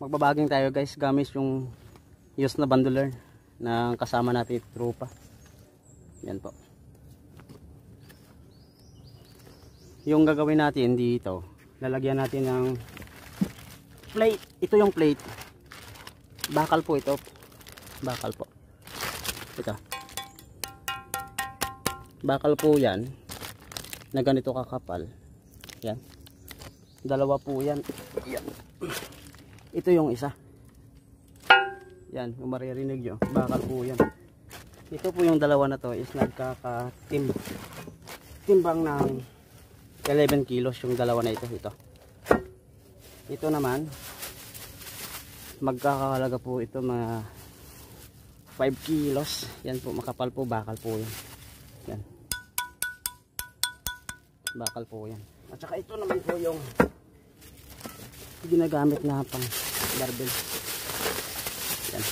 magbabaging tayo guys, gamit yung use na bandoler na kasama natin tropa. Yan po. Yung gagawin natin dito, lalagyan natin ng plate. Ito yung plate. Bakal po ito. Bakal po. Ito. Bakal po yan na ganito kakapal. Yan. Dalawa po yan. Yan. Ito yung isa. Yan, yung maririnig nyo. Bakal po yan. Ito po yung dalawa na to is nagkakatimbang ng 11 kilos yung dalawa na ito. Ito naman magkakahalaga po ito mga 5 kilos. Yan po, makapal po, bakal po yan. Yan. Bakal po yan. At saka ito naman po yung ginagamit na pang barbell. Yan.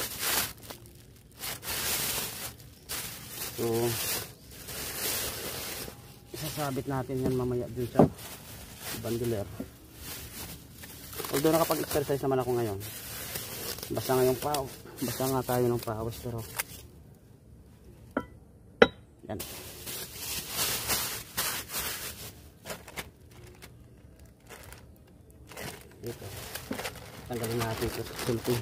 So isasabit natin yan mamaya dun sa bandoler. Although nakapag-exercise naman ako ngayon, basta nga tayo ng pawis, pero yan. Dito tanggalin natin ito sa sulting.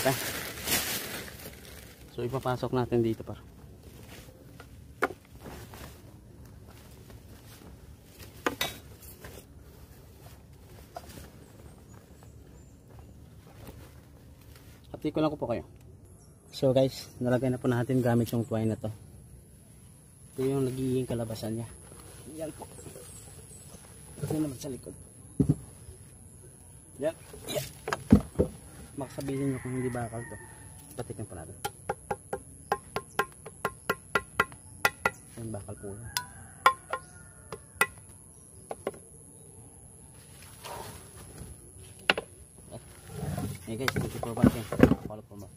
Okay. So ipapasok natin dito par. Update ko lang po kayo. So guys, nalagay na po natin gamit yung twine na to. Ito yung nagiging kalabasan niya. Yan po. Ito naman sa likod. Yan. Yan. Makasabihin nyo kung hindi bakal to. Patikin po natin. Yan, bakal po yan. Hey guys, thank you for watching. Follow po mo.